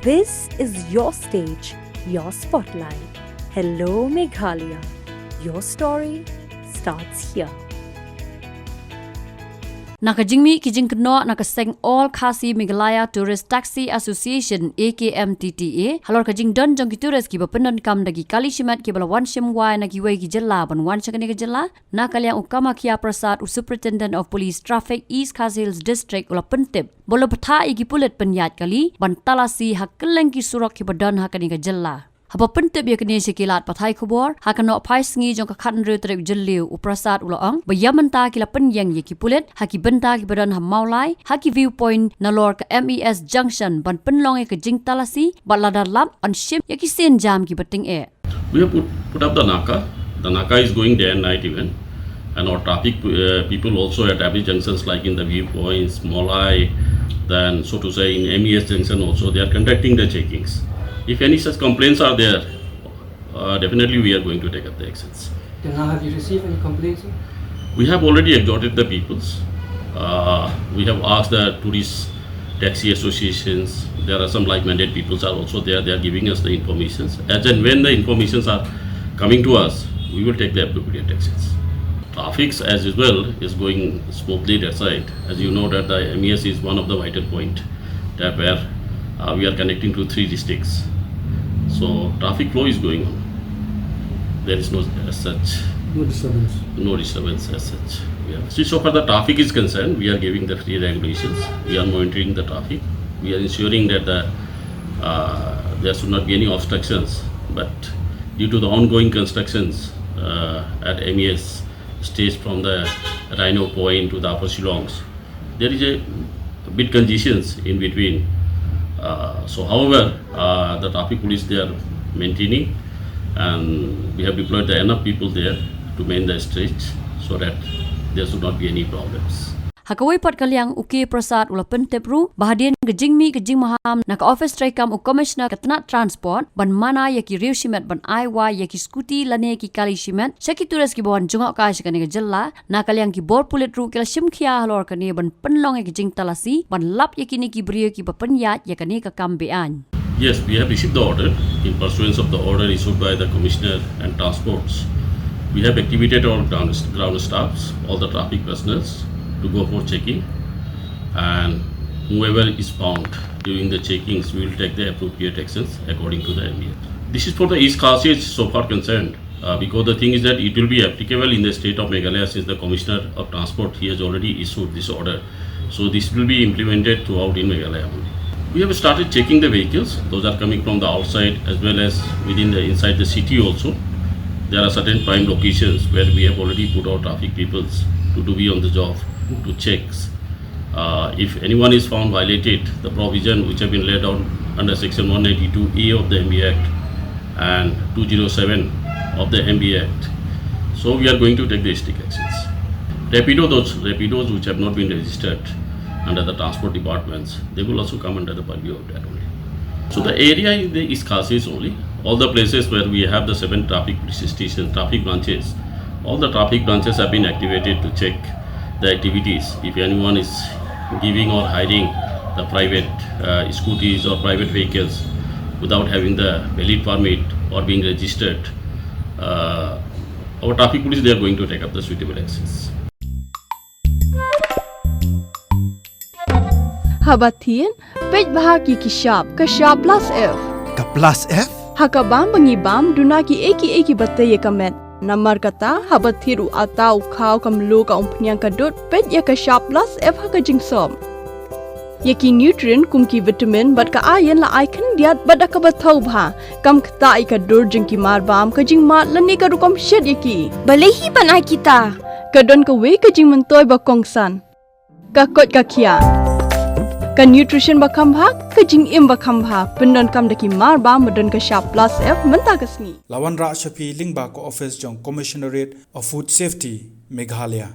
This is your stage, your spotlight. Hello Meghalaya. Your story starts here. Nakajingmi kijingkno nakaseng all Khasi Meghalaya Tourist Taxi Association AKMTTA halor kajing don jong tourist ki bapenon kam dagi kali Shimet ki balawan Shim na Kiwei ki Jylla ban wan chakane ki Jylla na kalyang ukama kia Prasad Superintendent of Police Traffic East Khasi Hills District ula pentip bolo betha iki Pulit penyat kali ban Talasi hakeleng ki surok ki badan hakani ki Jylla. Haba pentip ya kene sekilat pathai khobor hakano phai sngi jong ka khan re trek Jylla Prasad ulaang bayamanta kila penyang ye ki Pulit haki benta ki badan ham maulai haki viewpoint nalor ka MES junction ban penlong ke jing Talasi baladar lap an Shim ya ki sen jam ki bating e. We have put up the Naka. The Naka is going day and night even, and our traffic people also at every junctions like in the viewpoints, Maulai, then so to say in MES junction also they are conducting the checkings. If any such complaints are there, definitely we are going to take up the actions. Then now have you received any complaints? We have already exhorted the peoples. We have asked the tourist taxi associations. There are some like-minded peoples are also there. They are giving us the informations. As and when the informations are coming to us, we will take the appropriate actions. Traffic as well is going smoothly that side. As you know that the MES is one of the vital point that where we are connecting to 3 districts. So traffic flow is going on. There is no as such. No disturbance as such. Yeah. So far the traffic is concerned, we are giving the free regulations. We are monitoring the traffic. We are ensuring that there should not be any obstructions. But due to the ongoing constructions at MES stage from the Rhino Point to the Upper Shillongs, there is a bit congestions in between. So however, the traffic police they are maintaining, and we have deployed enough people there to main the streets so that there should not be any problems. Hakawai pat kalyang uke Prasad ula pentip ru bahadian gejingmi gejing maham naka office traikam u commissioner katna transport ban mana yaki riu Shimet ban aiwa yaki scooty lane ki kali Shimet shaki turas ki bon jungok ka shikane ke Jylla na kalyang ki bor Pulit ru kila Shim khia halor kane ban penlong ki jing Talasi ban lap yaki ni ki brio ki bapanyat yakane ka kambean. Yes, we have received the order. In pursuance of the order issued by the commissioner and transports, we have activated our ground staffs, all the traffic personnel, to go for checking, and whoever is found during the checkings, we will take the appropriate actions according to the MES. This is for the East Khasi so far concerned, because the thing is that it will be applicable in the state of Meghalaya since the Commissioner of Transport he has already issued this order. So this will be implemented throughout in Meghalaya only. We have started checking the vehicles. Those are coming from the outside as well as within the inside the city also. There are certain prime locations where we have already put our traffic peoples to be on the job to checks. If anyone is found violated the provision which have been laid out under section 192A of the MB Act and 207 of the MB Act, so we are going to take the strict actions. Rapidos which have not been registered under the transport departments, they will also come under the purview of that only. So the area in the East Khasi only, all the places where we have the 7 traffic police stations, traffic branches, all the traffic branches have been activated to check the activities. If anyone is giving or hiring the private scooties or private vehicles without having the valid permit or being registered, our traffic police they are going to take up the suitable actions. Habatin, pej bahagi kishab, kashab plus F. Ka plus F? Hakabam bangibam dunaki eki bataye kamet. Namar kata habathiru atau khau kamlu ka umpnyang kadut pej ya kashab plus F hakajing som. Yaki nutrient kumki vitamin bat ka ayan la icon diat bat akabathau bha kam kata ikadur jengki marbam kajing mat lani ka rukom shed yaki. Balehi panai kita. Kadon ka we kajing mentoy bakongsan. Ka kot ka kia. Ka nutrition bakam bha kajing im bakam bha pendon kam daki marba medon ka sharp plus F menta kasni. Lawan Ra Shafi Lingba ko office jong Commissionerate of Food Safety Meghalaya.